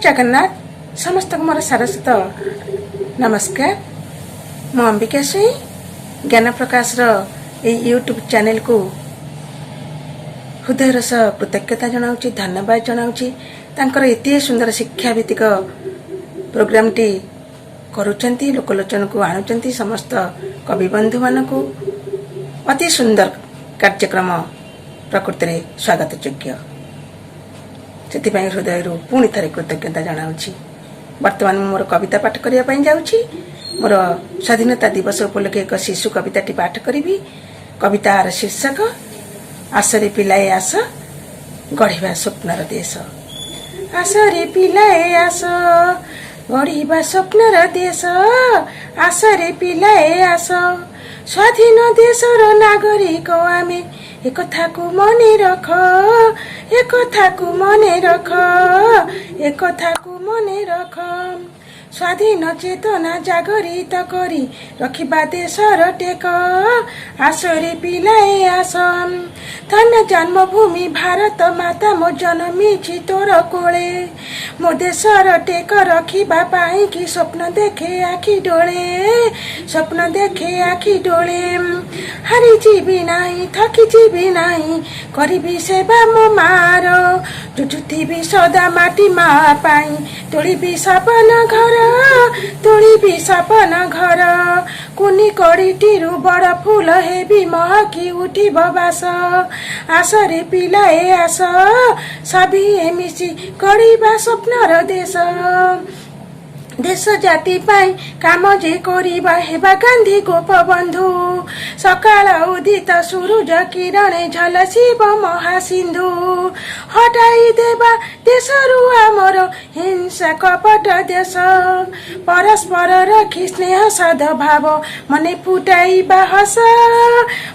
जगन्नाथ समस्त मोर सारस्वत नमस्कार। मु अंबिका सिंह ज्ञान प्रकाश यूट्यूब चैनल को हृदयर सह कृतज्ञता जनाऊँगी, धन्यवाद जनाऊँगी। तांकर एते सुंदर शिक्षा भित्तिक प्रोग्राम टी करुचंती, लोकलोचन को आणुचंती, समस्त कवि बंधु मान को अति सुंदर कार्यक्रम प्रकृति रे स्वागत योग्य। से हृदय पुणी थे कृतज्ञता जनाऊँगी। वर्तमान मोर कविता पाठ करने जाऊँगी। मोर स्वाधीनता दिवस उपलक्षे एक शिशु कविताटी पाठ करी। कवितार शीर्षक आसरे पिलाए आस गढ़ा स्वप्नर देश। आसरे पिलाए आस गढ़ा स्वप्नर देश, आसरे पिलाए आस स्वाधीन देशर नागरिक आमे एकथा को मने रख, एकथा को मने रख, एकथा को मने रख। स्वाधीन चेतना जागरित करी रखिबा देशर टेक। आसरे पिलाए आस धन जन्मभूमि भारत माता मो जन्मी तोर कोले। मो देशर टेक रखिबा पाई कि स्वप्न देखे आखि डोले, स्वप्न देखे आखि डोले। हारी जीवी नाही, थकी जीवी नाही, करिबी सेवा मो मार। जुझुथिबी सदा माटी मा पाई, तोड़िबी सपन घर, तोड़िबी सपन घर। कुनी कड़ीटीरू बड़ फूल हेबी महकी उठिब बास। आसरे पिलाए आस सभी मिसी गढ़िबा स्वप्नर देश। देश जाति पाई काम जे करिबा हेबा गांधी गोपबंधु। सकाळ उदित सूरज किरणे झलसिब महासिंधु। हटाई देबा देशरु आमर हिंसा कपट देश। परस्पर रखी स्नेह सद्भाव मने फुटाइबा हस,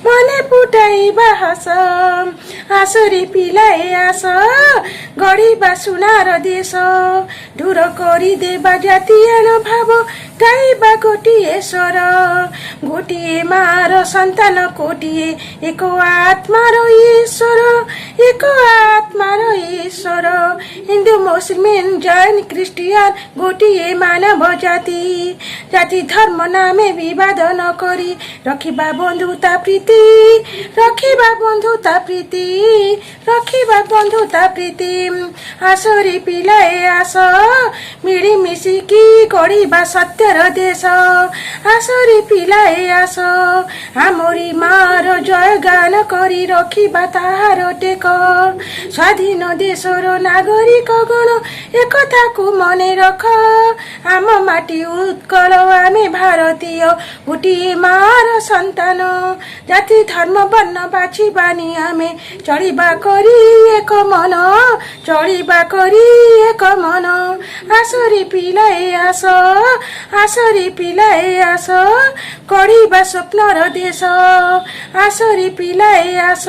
मने फुटाइबा हस। आसरे पिलाए आस गढ़िबा सुनार देश। दूर करी देबा जाति भाव गाइबा गोटिए स्वर। गोटिए मार संतान कोटिए एक आत्मार ईश्वर, एक आत्मार ईश्वर। हिंदू मुस्लिम जैन क्रिस्टियन गोटिए मानव जाति। जाति धर्म नामे विवाद न करी रखिबा बंधुता प्रीति, रखिबा बंधुता प्रीति, रखिबा बंधुता प्रीति। आसरे पिलाए आस मिली मिशिकी गढ़िबा सत्यर देश। आसरे पिलाए आस आमरी मार जय गान करी रखिबा ताहार टेक। स्वाधीन देशर नागरिक गण एकथा को मने रख। आम माटी उत्कल आमे भारतीय गोटिए मार संतान। जाति धर्म वर्ण बाछिबानी आमे चलिबा करी एक मन, चलिबा करी एक मन। आसरे पिलाए आस, आसरे पिलाए आस गढ़िबा स्वप्नर देश। आसरे पिलाए आस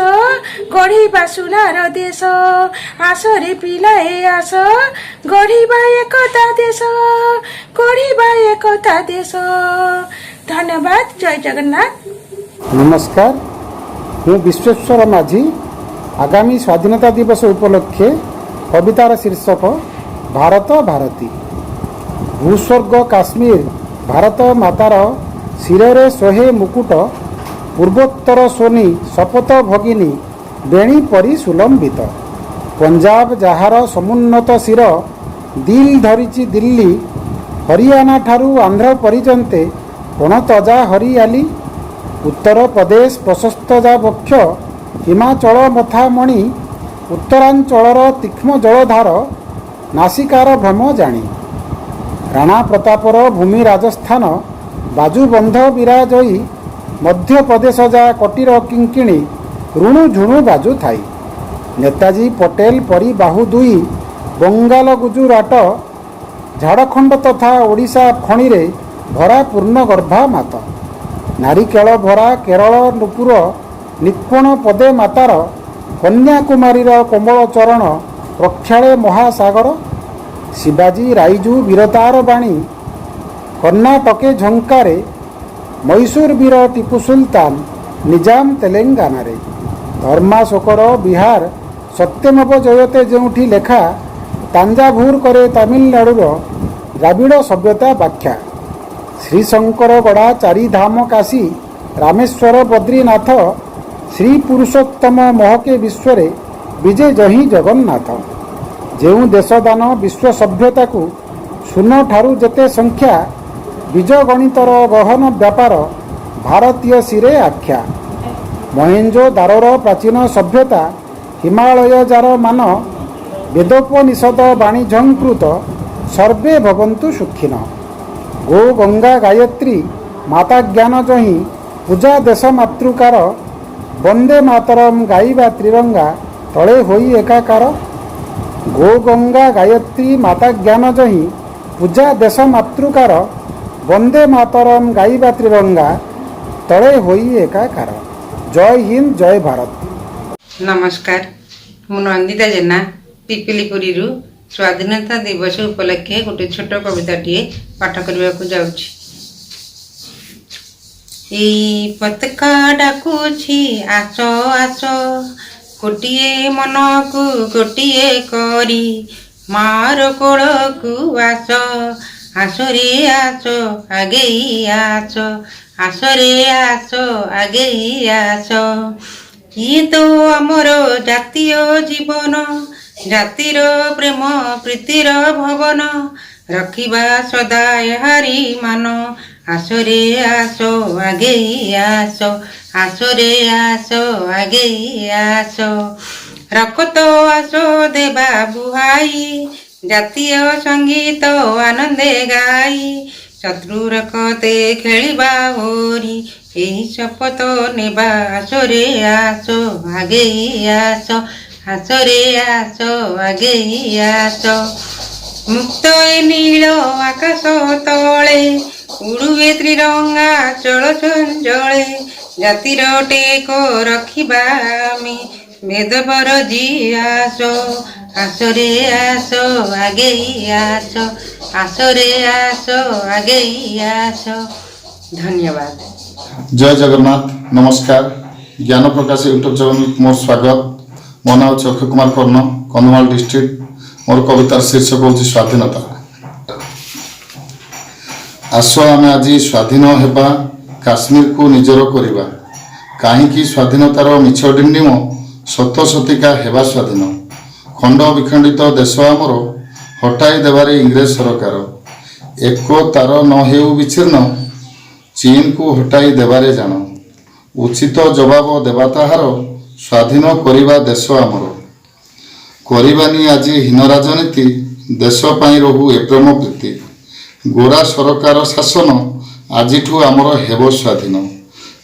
गढ़िबा सुनार देश। आसरे पिलाए आस गढ़िबा एकता देश, गढ़िबा एकता देश। धन्यवाद। जय जगन्नाथ। नमस्कार, हूँ विश्वेश्वर माझी। आगामी स्वाधीनता दिवस उपलक्षे कवितार शीर्षक भारत भारती। भूस्वर्ग काश्मीर भारत मातार शिरे सोहे मुकुट। पूर्वोत्तर सोनी शपथ भगिनी बेणी परी सुलंबित। पंजाब जहार समुन्नत शिर दिल धरिची दिल्ली। हरियाणा ठारू आंध्र पर्यन्ते कोणतजा हरियाली। उत्तर प्रदेश प्रशस्त जा वक्ष हिमाचल मथा मणि। उत्तरांचलर तीक्ष्ण जलधार नासिकार भ्रम जाणी। राणा प्रतापर भूमि राजस्थान बाजूबंध विराजई। मध्य प्रदेश जा कटीर किंकिणी ऋणु झुणु बाजू थाई। नेताजी पटेल परी बाहु दुई बंगाल गुजराट। झाड़खंड तथा ओडिशा खणी रे भरा पूर्ण गर्भा माता। नारिकेल भरा केरल नुपुर निपुण पदे मातार। कन्याकुमारीर कोमल चरण प्रक्षाळे महासागर। शिवाजी राइजू वीरतार बाणी कर्णाटके झंकारे। मैसूर वीर टीपू सुल्तान निजाम तेलेंगाना धर्माशोकर बिहार सत्यमेव जयते जोठी लेखा ତାଞ୍ଜାଭୁର କରେ ତାମିଲନାଡୁର ଦ୍ରାବିଡ଼ ସଭ୍ୟତା ବ୍ୟାଖ୍ୟା। ଶ୍ରୀଶଙ୍କର ଗଡ଼ା ଚାରିଧାମ କାଶୀ ରାମେଶ୍ୱର ବଦ୍ରୀନାଥ ଶ୍ରୀ ପୁରୁଷୋତ୍ତମ ମହକେ ବିଶ୍ୱରେ ବିଜେ ଜହିଁ ଜଗନ୍ନାଥ। ଯେଉଁ ଦେଶଦାନ ବିଶ୍ୱ ସଭ୍ୟତାକୁ ଶୂନ ଠାରୁ ଯେତେ ସଂଖ୍ୟା ବୀଜ ଗଣିତର ଗହନ ବ୍ୟାପାର ଭାରତୀୟ ଶିରେ ଆଖ୍ୟା। ମହେଞ୍ଜୋ ଦାରୋର ପ୍ରାଚୀନ ସଭ୍ୟତା ହିମାଳୟ ଯାର ମାନ ବେଦୋପନିଷଦ ବାଣୀଝଙ୍କୃତ ସର୍ବେ ଭବନ୍ତୁ ସୁଖିନ। ଗୋ ଗଙ୍ଗା ଗାୟତ୍ରୀ ମାତା ଜ୍ଞାନ ଜହିଁ ପୂଜା ଦେଶ ମାତୃକାର ବନ୍ଦେ ମାତରମ୍ ଗାଇବା ତ୍ରିରଙ୍ଗା ତଳେ ହୋଇ ଏକାକାର। ଗୋ ଗଙ୍ଗା ଗାୟତ୍ରୀ ମାତା ଜ୍ଞାନ ଜହିଁ ପୂଜା ଦେଶ ମାତୃକାର ବନ୍ଦେ ମାତରମ୍ ଗାଇବା ତ୍ରିରଙ୍ଗା ତଳେ ହୋଇ ଏକାକାର। ଜୟ ହିନ୍ଦ ଜୟ ଭାରତ। नमस्कार मु नंदिता जेना पिपिलीपुरी स्वाधीनता दिवस उपलक्षे गोटे छोट कविताटे पाठ करने को जाऊँगी। पताका डाकुछि आस आस गोटिए मन को गोटिए करी मार कोड़ को आस आसरे आस आगे आस आसरे आस आगे आस। ये तो आमर जातीय जीवन जातिर प्रेम प्रीतिर भवन रखिबा सदा एहारी मान आसरे आस आगे आस आसरे आस आगे आस। रखत आस देवा बुहाई जातीय संगीत आनंदे गाई शत्रु रखते खेलिबा होरी यही शपथ नेबा आसरे आस आगे आस आसरे आस आगे आस। मुक्त ए नील आकाश तले उड़ुए त्रिरंगा चल चंचले जातिर टेक रखिबा आमे भेदपर जी आस आसरे आस आगे आस आसरे आस आगे आस। धन्यवाद। जय जगन्नाथ। नमस्कार। ज्ञान प्रकाश यूट्यूब चैनल मोर स्वागत। मो ना अक्षय कुमार कर्ण कंधमाल डिस्ट्रिक्ट। मोर कवितार शीर्षक हूँ स्वाधीनता। आस आम आज स्वाधीन हेबा काश्मीर को निजर करिबा कहीं स्वाधीनतार मिछ डिंडिम सत सतिका हेबा स्वाधीन। खंड विखंडित देश आमर हटाई देवारे इंग्रेज सरकार एक तार न हेउ विच्छिन्न चीन को हटाई देवारे जान उचित जवाब देवा ताहार स्वाधीन करिबा देश आमर करिबानी आज हीन राजनीति देश पाई रहू ए प्रेम प्रीति गोरा सरकार शासन आजिठू आमर हेब स्वाधीन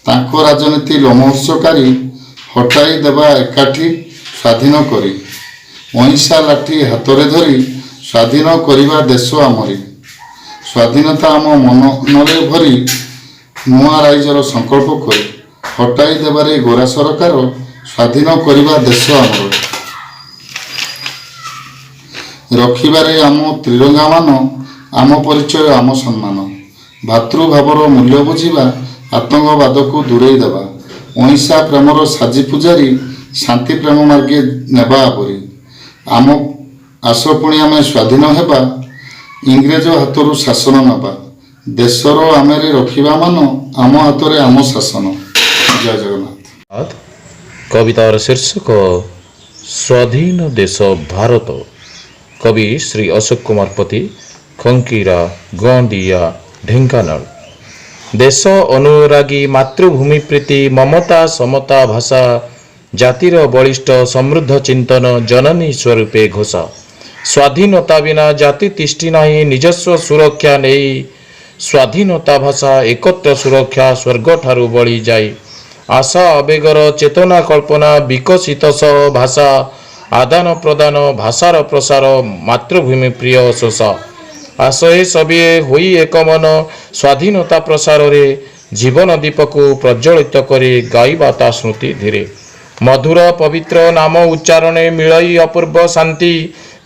तांको राजनीति लोमहर्षकारी हटाई देवा एकाठी स्वाधीन करी अहिंसा लाठी हाथरे धरी स्वाधीन करिबा देश आमरी स्वाधीनता आम मनरे भरी नुआ राइजर संकल्प करी हटाई देवारे गोरा सरकार स्वाधीन करिबा देश आमर रखिबारे आम त्रिरंगा मान आम परिचय आम सम्मान भातृभावर मूल्य बुझिबा आतंकवाद को दूरेई देबा अहिंसा प्रेमर साजी पूजारी शांति प्रेम मार्गे नेबा परी आम आस पुणी आम स्वाधीन हेबा इंग्रेज हाथरू शासन नबा देशर आमेरे रखिबा मान आम हाथरे आम शासन। जय जगन्नाथ। कवितार शीर्षक स्वाधीन देश भारत। कवि श्री अशोक कुमार पति खंकीरा गंदिया ढेंकानाल। देश अनुरागी मातृभूमि प्रीति ममता समता भाषा जातिर बलिष्ठ समृद्ध चिंतन जननी स्वरूपे घोषा स्वाधीनता बिना जाति तिष्ठि नहीं निजस्व सुरक्षा नहीं स्वाधीनता भाषा एकत्र सुरक्षा स्वर्ग ठारू बड़ी जाई आशा आवेगर चेतना कल्पना विकसित सह भाषा आदान प्रदान भाषार प्रसार मातृभूमि प्रिय शोषा आशय सबिए होई एक मन स्वाधीनता प्रसार रे जीवन दीप को प्रज्वलित करे गाइबा ता स्मृति धीरे मधुर पवित्र नाम उच्चारणे मिलई अपूर्व शांति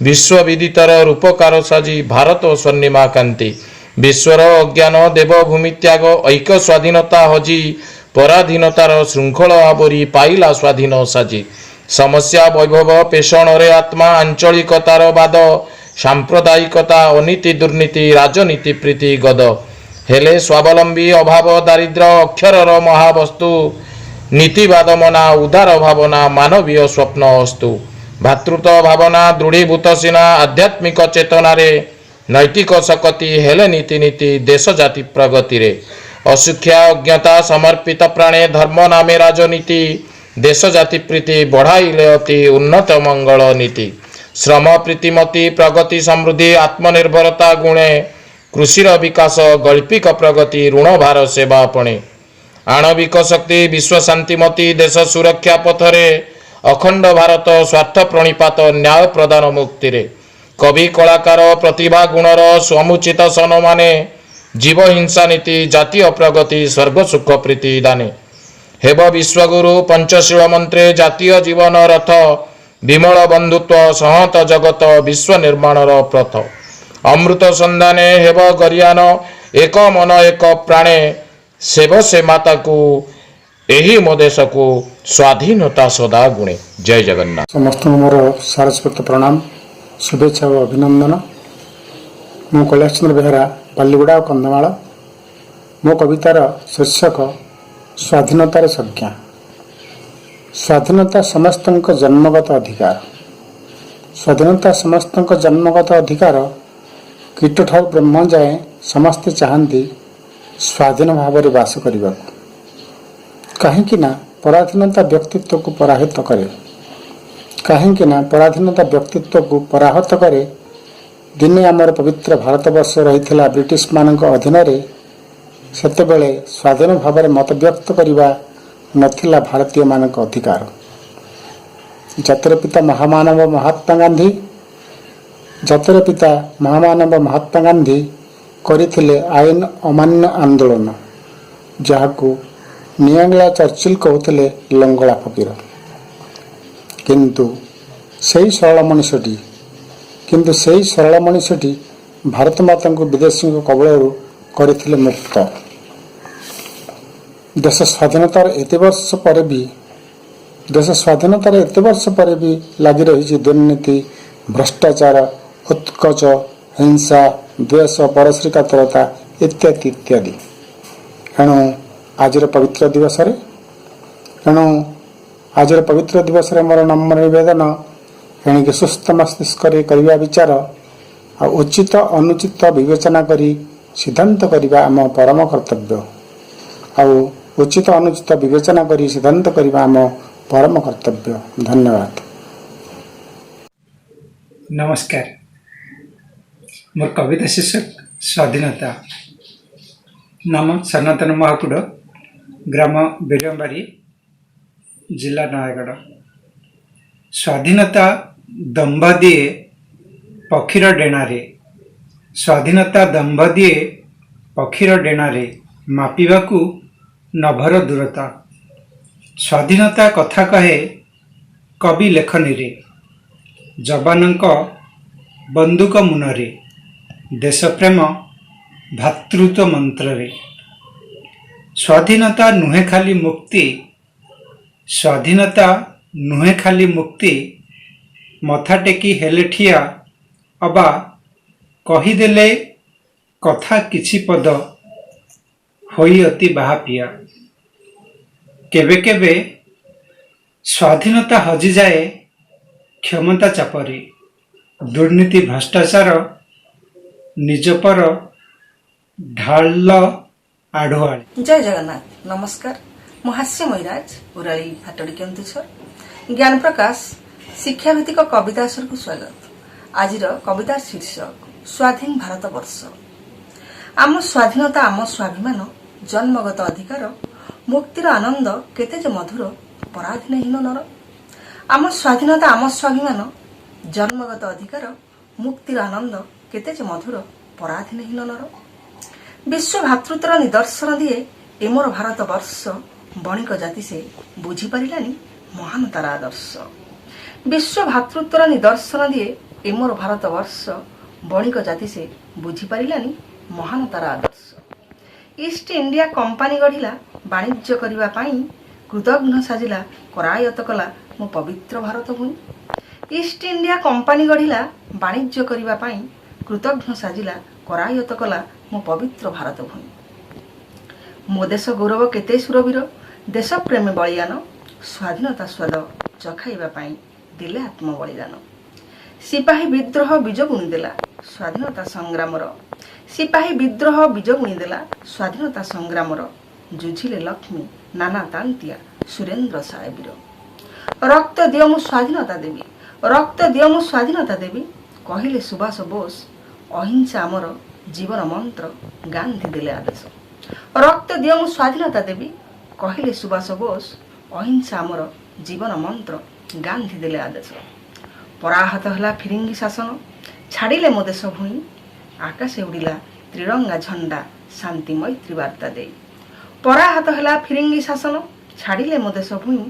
विश्वविदितर रूपकार साजी भारत स्वर्णिमा कांति विश्वर अज्ञान देवभूमि त्याग ऐक स्वाधीनता हजी पराधीनतार श्रृंखल आवरी पाइला स्वाधीन साजी समस्या वैभव पेषण रे आत्मा आंचलिकतार बाद ସାମ୍ପ୍ରଦାୟିକତା ଅନୀତି ଦୁର୍ନୀତି ରାଜନୀତି ପ୍ରୀତି ଗଦ ହେଲେ ସ୍ୱାବଲମ୍ବୀ ଅଭାବ ଦାରିଦ୍ର୍ୟ ଅକ୍ଷରର ମହାବସ୍ତୁ ନୀତିବାଦ ମନା ଉଦାର ଭାବନା ମାନବୀୟ ସ୍ୱପ୍ନ ଅସ୍ତୁ ଭାତୃତ୍ୱ ଭାବନା ଦୃଢ଼ୀଭୂତ ସିନା ଆଧ୍ୟାତ୍ମିକ ଚେତନାରେ ନୈତିକ ଶକତି ହେଲେ ନୀତି ଦେଶ ଜାତି ପ୍ରଗତିରେ ଅଶିକ୍ଷା ଅଜ୍ଞତା ସମର୍ପିତ ପ୍ରାଣେ ଧର୍ମ ନାମେ ରାଜନୀତି ଦେଶ ଜାତି ପ୍ରୀତି ବଢ଼ାଇଲେ ଅତି ଉନ୍ନତ ମଙ୍ଗଳ ନୀତି ଶ୍ରମ ପ୍ରୀତିମତି ପ୍ରଗତି ସମୃଦ୍ଧି ଆତ୍ମନିର୍ଭରତା ଗୁଣେ କୃଷିର ବିକାଶ ଗଳ୍ପିକ ପ୍ରଗତି ଋଣ ଭାର ସେବା ପଣେ ଆଣବିକ ଶକ୍ତି ବିଶ୍ୱ ଶାନ୍ତିମତି ଦେଶ ସୁରକ୍ଷା ପଥରେ ଅଖଣ୍ଡ ଭାରତ ସ୍ୱାର୍ଥ ପ୍ରଣିପାତ ନ୍ୟାୟ ପ୍ରଦାନ ମୁକ୍ତିରେ କବି କଳାକାର ପ୍ରତିଭା ଗୁଣର ସମୁଚିତ ସନମାନେ ଜୀବ ହିଂସା ନୀତି ଜାତୀୟ ପ୍ରଗତି ସ୍ୱର୍ଗ ସୁଖ ପ୍ରୀତି ଦାନେ ହେବ ବିଶ୍ୱଗୁରୁ ପଞ୍ଚଶୀଳ ମନ୍ତ୍ରେ ଜାତୀୟ ଜୀବନ ରଥ ବିମଳ ବନ୍ଧୁତ୍ୱ ସଂହତ ଜଗତ ବିଶ୍ୱ ନିର୍ମାଣର ପ୍ରଥ ଅମୃତ ସନ୍ଧାନେ ହେବ ଗରିୟାନ ଏକ ମନ ଏକ ପ୍ରାଣେ ସେବ ସେ ମାତାକୁ ଏହି ମୋ ଦେଶକୁ ସ୍ୱାଧୀନତା ସଦା ଗୁଣେ ଜୟ ଜଗନ୍ନାଥ। ସମସ୍ତଙ୍କୁ ମୋର ସାରସ୍ୱତ ପ୍ରଣାମ शुभेच्छा और अभिनंदन मु कैलाश चंद्र बेहरा बालीगुड़ा और कंधमाल मो कवितार शीर्षक स्वाधीनतार संज्ञा स्वाधीनता समस्त जन्मगत अधिकार स्वाधीनता समस्त जन्मगत अधिकार कीट ठार ब्रह्म जाए समस्ते चाहती स्वाधीन भाव में बास करने कहीं पराधीनता व्यक्तित्व को पराहित करे कहीं पराधीनता व्यक्तित्व को पराहत करे दिने आमर पवित्र भारतवर्ष रही ब्रिटिश मानक अधीन सेतेबेले स्वाधीन भाव में मत व्यक्त करने नथिला भारतीय मानक अधिकार जातिर पिता महामानव महात्मा गांधी करथिले आईन अमान्य आंदोलन जहाकू नियांगला चर्चिल कहते लंगड़ा फकीर किंतु सही सरल मनुष्यटी भारत माता को विदेशी कबल करथिले मुक्त देश स्वाधीनतार एत वर्ष पर भी लगी रही दुर्नीति भ्रष्टाचार उत्कच हिंसा द्वेष परश्रीकातरता इत्यादि इत्यादि एणु आज पवित्र दिवस मोर नम्र निवेदन एणिक सुस्थ मस्तिष्क करने विचार आ उचित अनुचित विवेचना करी सिद्धांत करने आम परम कर्तव्य उचित अनुचित विवेचना करी सिद्धांत करने आम परम कर्तव्य। धन्यवाद। नमस्कार मोर कविता शीर्षक स्वाधीनता नाम सनातन महाकुड ग्राम बेरंबारी जिला नयगढ़ स्वाधीनता दंभ दिए पक्षीर डेणारे स्वाधीनता दंभ दिए पक्षीर डेणारे मापिबाकू नभर दूरता स्वाधीनता कथा कहे कवि लेखनी रे जवानक बंदूक मुनरे देशप्रेम भातृत्व मंत्र रे स्वाधीनता नुहे खाली मुक्ति स्वाधीनता नुहे खाली मुक्ति मथा टेकी हेले ठिया अबा कहीदेले कथा किछि पद होई अति बाहापिया केबे केबे स्वाधीनता हजि जाए क्षमता चापरे दुर्नीति भ्रष्टाचार निज पर ढाल आढ़ुआल। जय जगन्नाथ नमस्कार मु हास्य मैराज उराली फाटड़ी केन्दुझर ज्ञान प्रकाश शिक्षाभित्तिक कविता को स्वागत। आज कवितार शीर्षक स्वाधीन भारत वर्ष। आम स्वाधीनता आम स्वाभिमान जन्मगत अधिकार मुक्तिर आनंद केते जे मधुर पराधीनहीन नर। आम स्वाधीनता आम स्वाभिमान जन्मगत अधिकार मुक्तिर आनंद केते जे मधुर पराधीनहीन नर। विश्व भातृत्वर निदर्शन दिए एमोर भारत वर्ष बणिक जाति से बुझी पारिलानी महानतार आदर्श। विश्व भातृत्वर निदर्शन दिए एमोर भारत वर्ष बणिक जाति से बुझी पारिलानी महानतार आदर्श। ईस्ट इंडिया कंपानी गढ़िला वाणिज्य करने कृतघ्न साजिला करायत कला मो पवित्र भारत भूमि। ईस्ट इंडिया कंपानी गढ़िला ବାଣିଜ୍ୟ କରିବା ପାଇଁ କୃତଜ୍ଞ ସାଜିଲା କରାୟତ କଲା ମୋ ପବିତ୍ର ଭାରତ ଭୂମି। ମୋ ଦେଶ ଗୌରବ କେତେ ସୁରବୀର, ଦେଶ ପ୍ରେମୀ ବଳିଦାନ, ସ୍ୱାଧୀନତା ସ୍ୱାଦ ଚଖାଇବା ପାଇଁ ଦେଲେ ଆତ୍ମ ବଳିଦାନ। ସିପାହୀ ବିଦ୍ରୋହ ବୀଜ ବୁଣିଦେଲା ସ୍ୱାଧୀନତା ସଂଗ୍ରାମର, ସିପାହୀ ବିଦ୍ରୋହ ବୀଜ ବୁଣିଦେଲା ସ୍ୱାଧୀନତା ସଂଗ୍ରାମର। ଯୁଝିଲେ ଲକ୍ଷ୍ମୀ ନାନା ତାନ୍ତିଆ ସୁରେନ୍ଦ୍ର ସାହେବୀର। ରକ୍ତ ଦିଅ ମୁଁ ସ୍ୱାଧୀନତା ଦେବି, ରକ୍ତ ଦିଅ ମୁଁ ସ୍ୱାଧୀନତା ଦେବି, କହିଲେ ସୁଭାଷ ବୋଷ। ଅହିଂସା ଆମର ଜୀବନ ମନ୍ତ୍ର, ଗାନ୍ଧୀ ଦେଲେ ଆଦେଶ। ରକ୍ତ ଦିଅ ମୁଁ ସ୍ୱାଧୀନତା ଦେବି, କହିଲେ ସୁଭାଷ ବୋଷ। ଅହିଂସା ଆମର ଜୀବନ ମନ୍ତ୍ର, ଗାନ୍ଧୀ ଦେଲେ ଆଦେଶ। ପରାହତ ହେଲା ଫିରିଙ୍ଗି ଶାସନ, ଛାଡ଼ିଲେ ମୋ ଦେଶ ଭୂଇଁ, ଆକାଶେ ଉଡ଼ିଲା ତ୍ରିରଙ୍ଗା ଝଣ୍ଡା ଶାନ୍ତି ମୈତ୍ରୀ ବାର୍ତ୍ତା ଦେଇ। ପରାହତ ହେଲା ଫିରିଙ୍ଗି ଶାସନ, ଛାଡ଼ିଲେ ମୋ ଦେଶ ଭୂଇଁ,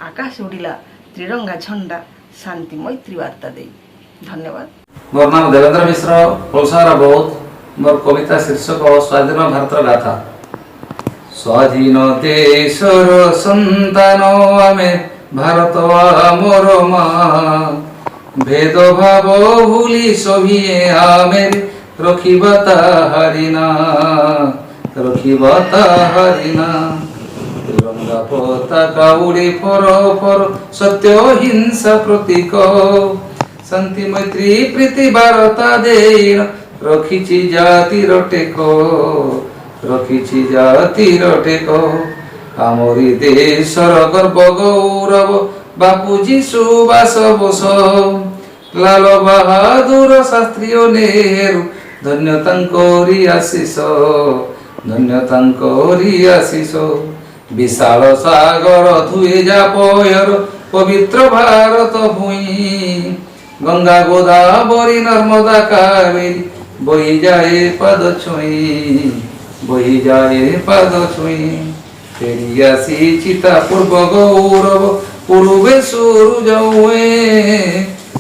ଆକାଶେ ଉଡ଼ିଲା ତ୍ରିରଙ୍ଗା ଝଣ୍ଡା ଶାନ୍ତି ମୈତ୍ରୀ ବାର୍ତ୍ତା ଦେଇ। ଧନ୍ୟବାଦ। मोर नाम देवेंद्र मिश्र, पौसारा बौद्ध। मोर कविता शीर्षक स्वाधीन भारतर गाथा। स्वाधीन देशर संतान आमे, भारत आमर मां, भेदभाव भूली सभिए आमे, रखिबा ताहारिना, रखिबा ताहारिना। तिरंगा पताका उड़े फर फर, सत्य हिंसा प्रतीक, शांति मैत्री प्रीति बार्ता देन, रखिछि जातिर टेक, रखिछि जातिर टेक। आमरी देशर गर्व गौरव बापूजी सुभाष बोस, लाल बहादुर शास्त्री नेहरू, धन्य तांकरी आशीष, धन्य तांकरी आशीष। विशाल सागर धुए जा पयर पवित्र भारत भूमि, गंगा गोदावरी नर्मदा कावेरी बही जाए पद छुई, बही जाए पद छुई। फेरी आसी चिता पूर्व गौरव पूर्वे सूरज हुए,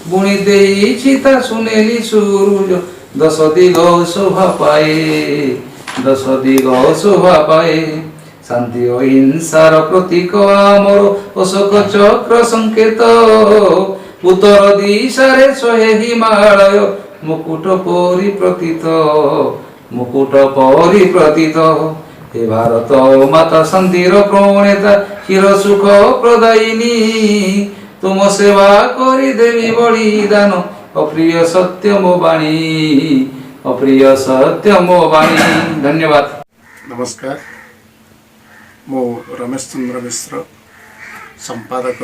बुणी देई चिता सुनेली सूरज, दश दिग शोभा पाए, दश दिग शोभा पाए। शांति अहिंसार प्रतीक आमर अशोक चक्र संकेत, उत्तर दिशारे सोहे हिमालय, मुकुट परी प्रतीत, मुकुट परी प्रतीत। हे भारत माता शांतिर प्रणेता, चिर सुख प्रदायिनी, तुम सेवा करी देवी बलिदान, अप्रिय सत्य मो बाणी, अप्रिय सत्य मो बाणी। धन्यवाद। नमस्कार, मो रमेश चंद्र मिश्र, संपादक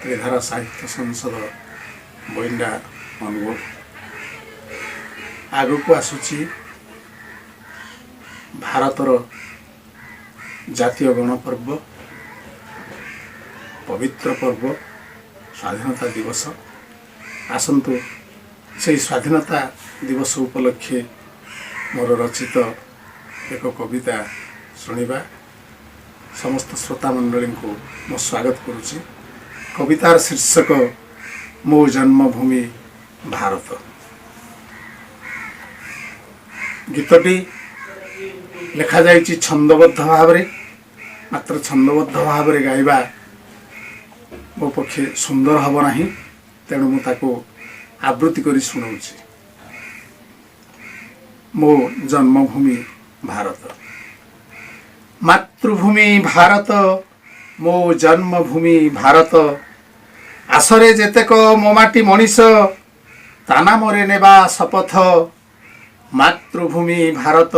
त्रिधारा साहित्य संसद बोइंडा अनुगोल। आगक आसुची भारतर जातीय गणपर्व, पवित्र पर्व स्वाधीनता दिवस। आसतु से स्वाधीनता दिवस उपलक्षे मोर रचित एक कविता शुणा। समस्त श्रोता मंडली को मो स्वागत करुच्ची। कवितार शीर्षक मो जन्मभूमि भारत। गीतटी लिखा जाइछि छंदबद्ध भाव में, मात्र छंदबद्ध भाव में गाइबा मो पक्षे सुंदर हब नाही, तेणु मु ताको आवृत्ति करी सुनाउछि। मो जन्मभूमि भारत। मातृभूमि भारत, मो जन्मभूमि भारत, आसरे जेतेक मो माटी मनीष, ताना मोरे नेबा शपथ। मातृभूमि भारत,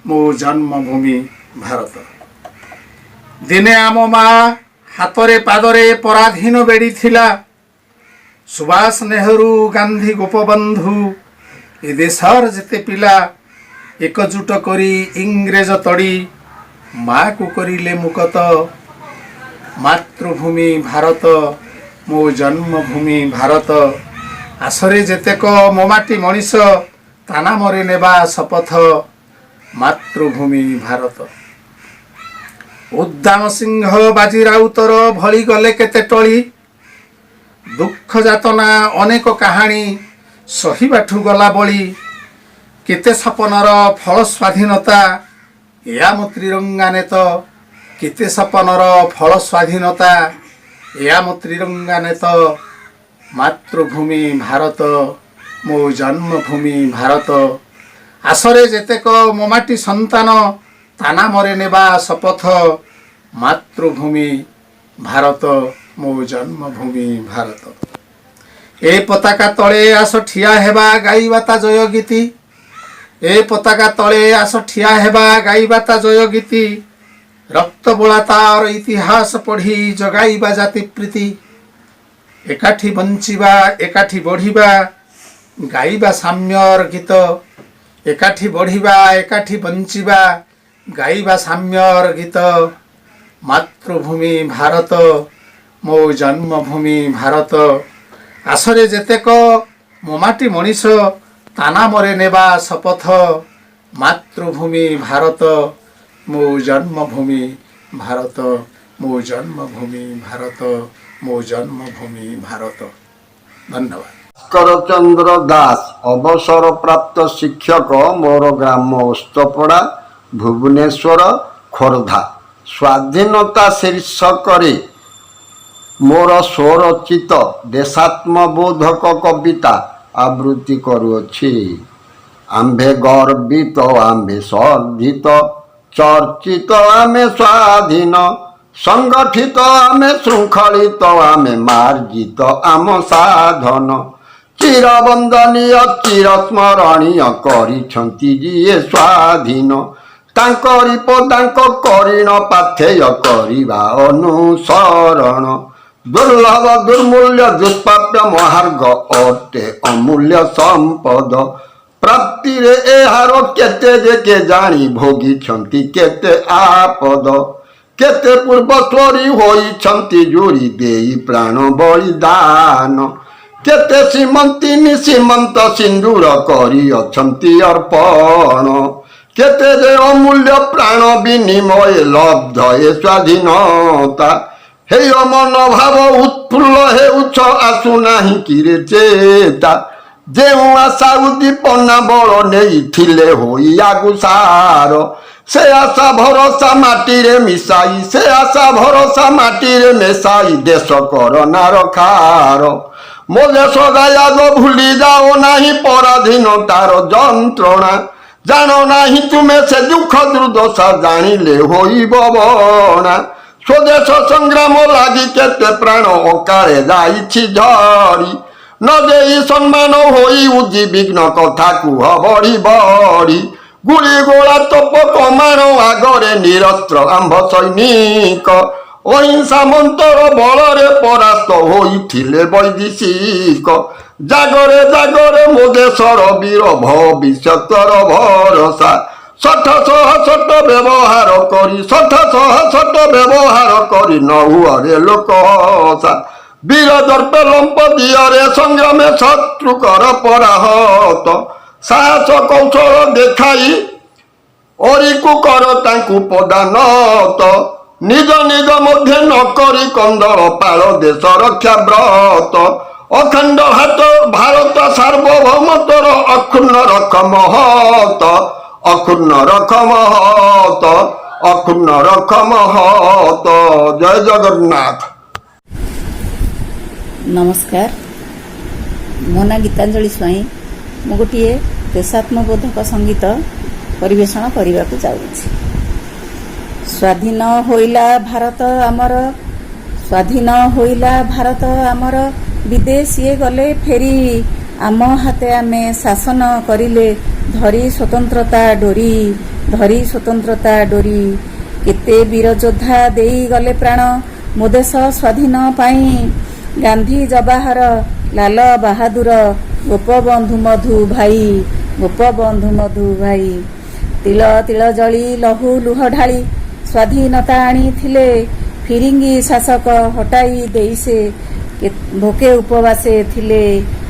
मो जन्मभूमि भारत। दिने आम माँ हातरे पादरे पराधीन बेड़ी थिला, सुभाष नेहरू गांधी गोपबंधु ए देशर जेते पिला, एकजुट करी इंग्रेज तड़ी माँ को करिले मुकत। मातृभूमि भारत, मो जन्मभूमि भारत, आसरे जेतेक मो माटी मनीष, ताना मरे नेबा शपथ। मातृभूमि भारत। उद्दाम सिंह बाजी राउतर भली गले केते टली, दुख जातना अनेक कहानी सहिबाठु गला बली। केते सपनर फल स्वाधीनता, या मो त्रिरंगा नेत। केते सपनर फल स्वाधीनता, या मो त्रिरंगा नेत। ମାତୃଭୂମି ଭାରତ ମୋ ଜନ୍ମଭୂମି ଭାରତ ଆସରେ ଯେତେକ ମୋ ମାଟି ସନ୍ତାନ ତା ନାମରେ ନେବା ଶପଥ ମାତୃଭୂମି ଭାରତ ମୋ ଜନ୍ମଭୂମି ଭାରତ। ଏ ପତାକା ତଳେ ଆସ ଠିଆ ହେବା ଗାଇବା ତା ଜୟ ଗୀତି ଏ ପତାକା ତଳେ ଆସ ଠିଆ ହେବା ଗାଇବା ତା ଜୟ ଗୀତି ରକ୍ତ ବୋଳା ତାର ଇତିହାସ ପଢ଼ି ଜଗାଇବା ଜାତି ପ୍ରୀତି ଏକାଠି ବଞ୍ଚିବା ଏକାଠି ବଢ଼ିବା ଗାଇବା ସାମ୍ୟର ଗୀତ ଏକାଠି ବଢ଼ିବା ଏକାଠି ବଞ୍ଚିବା ଗାଇବା ସାମ୍ୟର ଗୀତ ମାତୃଭୂମି ଭାରତ ମୋ ଜନ୍ମଭୂମି ଭାରତ ଆସରେ ଯେତେକ ମୋ ମାଟି ମଣିଷ ତା ନାମରେ ନେବା ଶପଥ ମାତୃଭୂମି ଭାରତ ମୋ ଜନ୍ମଭୂମି ଭାରତ ମୋ ଜନ୍ମଭୂମି ଭାରତ ମୋ ଜନ୍ମଭୂମି ଭାରତ। ଧନ୍ୟବାଦ। ଭାସ୍କରଚନ୍ଦ୍ର ଦାସ ଅବସରପ୍ରାପ୍ତ ଶିକ୍ଷକ ମୋର ଗ୍ରାମ ଓସ୍ତପଡ଼ା ଭୁବନେଶ୍ୱର ଖୋର୍ଦ୍ଧା ସ୍ୱାଧୀନତା ଶୀର୍ଷକରେ ମୋର ସ୍ୱରଚିତ ଦେଶାତ୍ମବୋଧକ କବିତା ଆବୃତ୍ତି କରୁଅଛି। ଆମ୍ଭେ ଗର୍ବିତ ଆମ୍ଭେ ସର୍ଦ୍ଧିତ ଚର୍ଚ୍ଚିତ ଆମେ ସ୍ୱାଧୀନ ସଂଗଠିତ ଆମେ ଶୃଙ୍ଖଳିତ ଆମେ ମାର୍ଜିତ ଆମ ସାଧନ ଚିରବନ୍ଦନୀୟ ଚିରସ୍ମରଣୀୟ କରିଛନ୍ତି ଯିଏ ସ୍ୱାଧୀନ ତାଙ୍କରି ପଦାଙ୍କ କରିଣ ପାଥେୟ କରିବା ଅନୁସରଣ ଦୁର୍ଲଭ ଦୁର୍ମୂଲ୍ୟ ଦୁଷ୍ପ୍ରାପ୍ୟ ମହାର୍ଘ ଅଟେ ଅମୂଲ୍ୟ ସମ୍ପଦ ପ୍ରାପ୍ତିରେ ଏହାର କେତେ ଯେ କେଜାଣି ଭୋଗିଛନ୍ତି କେତେ ଆପଦ କେତେ ପୂର୍ବସ୍ୱରୀ ହୋଇଛନ୍ତି ଜୁରି ଦେଇ ପ୍ରାଣ ବଳିଦାନ କେତେ ସୀମନ୍ତିନୀ ସୀମନ୍ତ ସିନ୍ଦୁର କରିଅଛନ୍ତି ଅର୍ପଣ କେତେ ଯେ ଅମୂଲ୍ୟ ପ୍ରାଣ ବିନିମୟ ଲବ୍ଧ ଏ ସ୍ୱାଧୀନତା ହେୟ ମନୋଭାବ ଉତ୍ଫୁଲ୍ଲ ହେଉଛ ଆସୁନାହିଁ କିରେ ଚେତା ଯେଉଁ ଆଶା ଉଦ୍ଦୀପନା ବଳ ନେଇଥିଲେ ହୋଇ ଆଗୁସାର ସେ ଆଶା ଭରସା ମାଟିରେ ମିଶାଇ ସେ ଆଶା ଭରସା ମାଟିରେ ମିଶାଇ ଦେଶ କରନାର ଖାର ମୋ ଦେଶ ଦାୟାଦ ଭୁଲି ଯାଅ ନାହିଁ ପରାଧୀନତାର ଯନ୍ତ୍ରଣା ଜାଣ ନାହିଁ ତୁମେ ସେ ଦୁଃଖ ଦୁର୍ଦ୍ଦଶା ଜାଣିଲେ ହୋଇବ ବଣା ସ୍ୱଦେଶ ସଂଗ୍ରାମ ଲାଗି କେତେ ପ୍ରାଣ ଅକାଳେ ଯାଇଛି ଝରି ନ ଦେଇ ସମ୍ମାନ ହୋଇ ଉଦ୍ବିଗ୍ନ କଥା କୁହ ବଢ଼ି ବଢ଼ି ଗୁଳି ଗୋଳା ତୋପ କମାଣ ଆଗରେ ନିରସ୍ତ୍ର ଆମ୍ଭ ସୈନିକ ଅହିଂସା ମନ୍ତର ବଳରେ ପରାସ୍ତ ହୋଇଥିଲେ ବୈଦେଶିକ ଜାଗରେ ଜାଗରେ ମୋ ଦେଶର ବୀର ଭବିଷ୍ୟତର ଭରସା ଶଠ ଶହ ଶଠ ବ୍ୟବହାର କରି ଶଠ ଶହ ଶଠ ବ୍ୟବହାର କରି ନହୁଅରେ ଲୋକ ହସା ବୀର ଦର୍ପ ଲମ୍ପ ଦିଅରେ ସଂଗ୍ରାମେ ଶତ୍ରୁ କର ପରାହତ ସାହସ କୌଶଳ ଦେଖାଇ ଅରିକୁ କର ତାଙ୍କୁ ପଦାନତ ନିଜ ନିଜ ମଧ୍ୟ ନ କରି କନ୍ଦଳ ପାଳ ଦେଶ ରକ୍ଷା ବ୍ରତ ଅଖଣ୍ଡ ହାତ ଭାରତ ସାର୍ବଭୌମତର ଅକ୍ଷୁଣ୍ଣ ରଖ ମହତ ଅକ୍ଷୁଣ୍ଣ ରଖ ମହତ ଅକ୍ଷୁଣ୍ଣ ରଖ ମହତ। ଜୟ ଜଗନ୍ନାଥ। ନମସ୍କାର, ମୋ ନାଁ ଗୀତାଞ୍ଜଳି ସ୍ୱାଇଁ। ମୁଁ ଗୋଟିଏ ଦେଶାତ୍ମବୋଧକ ସଙ୍ଗୀତ ପରିବେଷଣ କରିବାକୁ ଯାଉଛି। ସ୍ୱାଧୀନ ହୋଇଲା ଭାରତ ଆମର, ସ୍ୱାଧୀନ ହୋଇଲା ଭାରତ ଆମର, ବିଦେଶୀଏ ଗଲେ ଫେରି, ଆମ ହାତେ ଆମେ ଶାସନ କରିଲେ, ଧରି ସ୍ୱତନ୍ତ୍ରତା ଡୋରି, ଧରି ସ୍ୱତନ୍ତ୍ରତା ଡୋରି। କେତେ ବୀର ଯୋଦ୍ଧା ଦେଇଗଲେ ପ୍ରାଣ ମୋ ଦେଶ ସ୍ୱାଧୀନ ପାଇଁ, ଗାନ୍ଧୀ ଜବାହର ଲାଲ ବାହାଦୁର, ଗୋପବନ୍ଧୁ ମଧୁ ଭାଇ, ଗୋପବନ୍ଧୁ ମଧୁ ଭାଇ। ତିଳ ତିଳ ଜଳି ଲହୁ ଲୁହ ଢାଳି ସ୍ୱାଧୀନତା ଆଣିଥିଲେ, ଫିରିଙ୍ଗି ଶାସକ ହଟାଇ ଦେଇ ସେ ଭୋକେ ଉପବାସେ ଥିଲେ,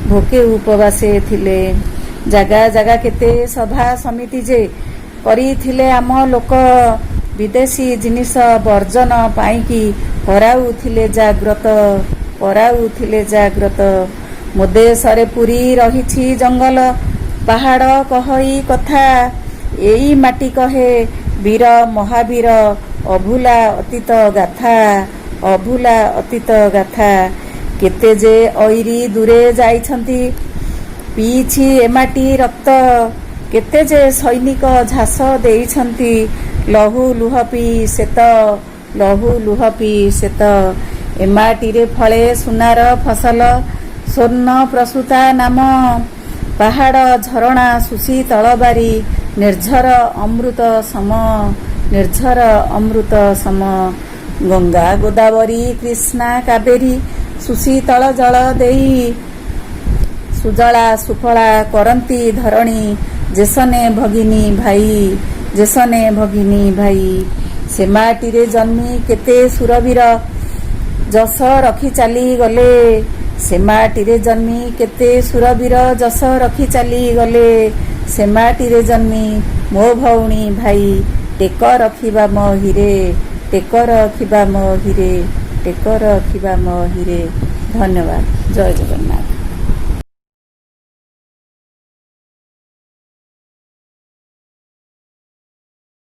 ଭୋକେ ଉପବାସେ ଥିଲେ। ଜାଗା ଜାଗା କେତେ ସଭା ସମିତି ଯେ କରିଥିଲେ ଆମ ଲୋକ, ବିଦେଶୀ ଜିନିଷ ବର୍ଜନ ପାଇଁକି କରାଉଥିଲେ ଜାଗ୍ରତ, କରାଉଥିଲେ ଜାଗ୍ରତ। ମୋ ଦେଶରେ ପୁରୀ ରହିଛି ଜଙ୍ଗଲ, ପାହାଡ଼ କହଇ କଥା, ଏଇ ମାଟି କହେ ବୀର ମହାବୀର, ଅଭୁଲା ଅତୀତ ଗାଥା, ଅଭୁଲା ଅତୀତ ଗାଥା। କେତେ ଯେ ଅଇରି ଦୂରେ ଯାଇଛନ୍ତି, ପିଇଛି ଏମାଟି ରକ୍ତ, କେତେ ଯେ ସୈନିକ ଝାସ ଦେଇଛନ୍ତି, ଲହୁ ଲୁହ ପିଇ ଶେତ, ଲହୁ ଲୁହ ପିଇ ଶେତ। ଏମାଟିରେ ଫଳେ ସୁନାର ଫସଲ, ସ୍ୱର୍ଣ୍ଣ ପ୍ରସୂତା ନାମ, ପାହାଡ଼ ଝରଣା ସୁଶୀ ତଳବାରି, ନିର୍ଝର ଅମୃତ ସମ, ନିର୍ଝର ଅମୃତ ସମ। ଗଙ୍ଗା ଗୋଦାବରୀ କୃଷ୍ଣା କାବେରୀ, ସୁଶୀତଳ ଜଳ ଦେଇ, ସୁଜଳା ସୁଫଳା କରନ୍ତି ଧରଣୀ, ଯେସନେ ଭଗିନୀ ଭାଇ, ଯେସନେ ଭଗିନୀ ଭାଇ। ସେ ମାଟିରେ ଜନ୍ମି କେତେ ସୁରବୀର, ଯଶ ରଖି ଚାଲିଗଲେ, ସେ ମାଟିରେ ଜନ୍ମି କେତେ ସୁରବୀର, ଯଶ ରଖି ଚାଲିଗଲେ। ସେ ମାଟିରେ ଜନ୍ମି ମୋ ଭଉଣୀ ଭାଇ, ଟେକ ରଖିବା ମୋ ହିରେ, ଟେକ ରଖିବା ମୋ ହିରେ, ଟେକ ରଖିବା ମୋ ହିରେ। ଧନ୍ୟବାଦ। ଜୟ ଜଗନ୍ନାଥ।